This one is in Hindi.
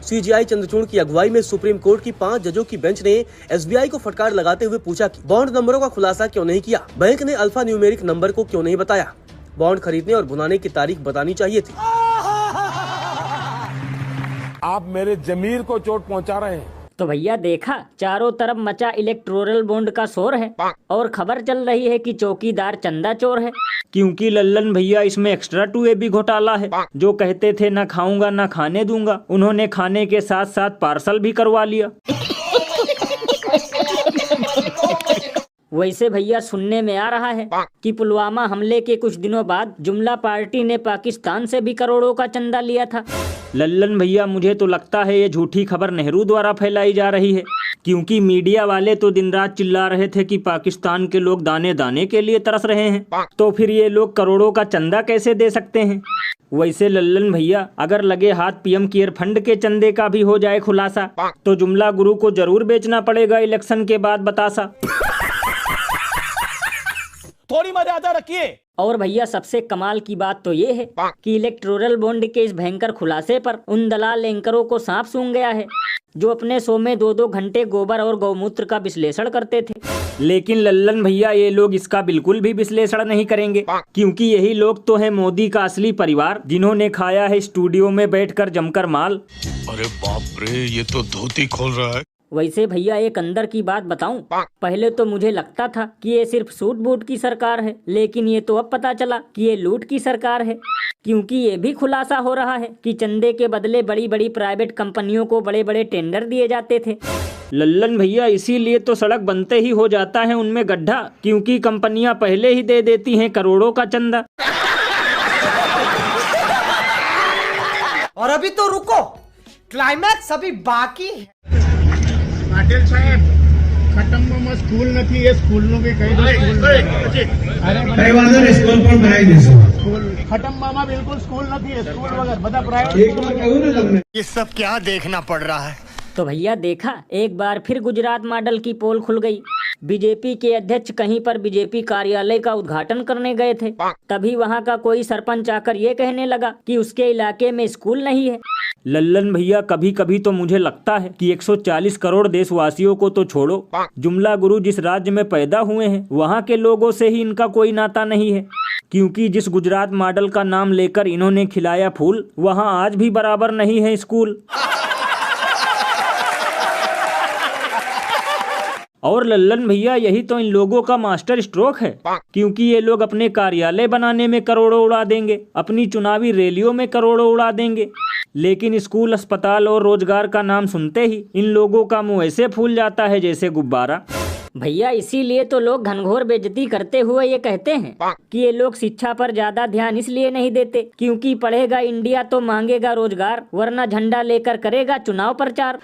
सीजीआई चंद्रचूड़ की अगुवाई में सुप्रीम कोर्ट की 5 जजों की बेंच ने एसबीआई को फटकार लगाते हुए पूछा कि बॉन्ड नंबरों का खुलासा क्यों नहीं किया, बैंक ने अल्फा न्यूमेरिक नंबर को क्यों नहीं बताया, बॉन्ड खरीदने और भुनाने की तारीख बतानी चाहिए थी। आप मेरे जमीर को चोट पहुंचा रहे हैं। तो भैया देखा, चारों तरफ मचा इलेक्टोरल बॉन्ड का शोर है और खबर चल रही है कि चौकीदार चंदा चोर है, क्योंकि लल्लन भैया इसमें एक्स्ट्रा 2A भी घोटाला है। जो कहते थे न खाऊंगा न खाने दूंगा, उन्होंने खाने के साथ साथ पार्सल भी करवा लिया। वैसे भैया सुनने में आ रहा है कि पुलवामा हमले के कुछ दिनों बाद जुमला पार्टी ने पाकिस्तान से भी करोड़ों का चंदा लिया था। लल्लन भैया मुझे तो लगता है ये झूठी खबर नेहरू द्वारा फैलाई जा रही है, क्योंकि मीडिया वाले तो दिन रात चिल्ला रहे थे कि पाकिस्तान के लोग दाने दाने के लिए तरस रहे हैं, तो फिर ये लोग करोड़ों का चंदा कैसे दे सकते हैं। वैसे लल्लन भैया अगर लगे हाथ पीएम केयर फंड के चंदे का भी हो जाए खुलासा, तो जुमला गुरु को जरूर बेचना पड़ेगा इलेक्शन के बाद बतासा। थोड़ी मर्यादा रखिए। और भैया सबसे कमाल की बात तो ये है कि इलेक्टोरल बॉन्ड के इस भयंकर खुलासे पर उन दलाल एंकरों को सांप सूंघ गया है जो अपने शो में 2-2 घंटे गोबर और गौमूत्र का विश्लेषण करते थे। लेकिन लल्लन भैया ये लोग इसका बिल्कुल भी विश्लेषण नहीं करेंगे, क्योंकि यही लोग तो है मोदी का असली परिवार, जिन्होंने खाया है स्टूडियो में बैठकर जमकर माल। अरे बाप रे, ये तो धोती खोल रहा है। वैसे भैया एक अंदर की बात बताऊं, पहले तो मुझे लगता था कि ये सिर्फ सूट बूट की सरकार है, लेकिन ये तो अब पता चला कि ये लूट की सरकार है, क्योंकि ये भी खुलासा हो रहा है कि चंदे के बदले बड़ी बड़ी प्राइवेट कंपनियों को बड़े बड़े टेंडर दिए जाते थे। लल्लन भैया इसीलिए तो सड़क बनते ही हो जाता है उनमें गड्ढा, क्योंकि कंपनियां पहले ही दे देती हैं करोड़ों का चंदा। और अभी तो रुको, क्लाइमैक्स अभी बाकी है। पाटिल साहेब, ખટમમાં સ્કૂલ નથી, એ સ્કૂલનું બી કહી દો। અરે સ્કૂલ પણ બનાવી દેશે। સ્કૂલ ખટમમાં બિલકુલ સ્કૂલ નથી, એ સ્કૂલ વગર બધા પ્રાઇવેટ। એક વાર કહું ને તમને, ये सब क्या देखना पड़ रहा है। तो भैया देखा, एक बार फिर गुजरात मॉडल की पोल खुल गई। बीजेपी के अध्यक्ष कहीं पर बीजेपी कार्यालय का उद्घाटन करने गए थे, तभी वहां का कोई सरपंच आकर ये कहने लगा कि उसके इलाके में स्कूल नहीं है। लल्लन भैया कभी कभी तो मुझे लगता है कि 140 करोड़ देशवासियों को तो छोड़ो, जुमला गुरु जिस राज्य में पैदा हुए हैं वहाँ के लोगों से ही इनका कोई नाता नहीं है, क्योंकि जिस गुजरात मॉडल का नाम लेकर इन्होंने खिलाया फूल, वहाँ आज भी बराबर नहीं है स्कूल। और लल्लन भैया यही तो इन लोगों का मास्टर स्ट्रोक है, क्योंकि ये लोग अपने कार्यालय बनाने में करोड़ों उड़ा देंगे, अपनी चुनावी रैलियों में करोड़ों उड़ा देंगे, लेकिन स्कूल, अस्पताल और रोजगार का नाम सुनते ही इन लोगों का मुंह ऐसे फूल जाता है जैसे गुब्बारा। भैया इसीलिए तो लोग घनघोर बेइज्जती करते हुए ये कहते हैं कि ये लोग शिक्षा पर ज्यादा ध्यान इसलिए नहीं देते क्योंकि पढ़ेगा इंडिया तो मांगेगा रोजगार, वरना झंडा लेकर करेगा चुनाव प्रचार।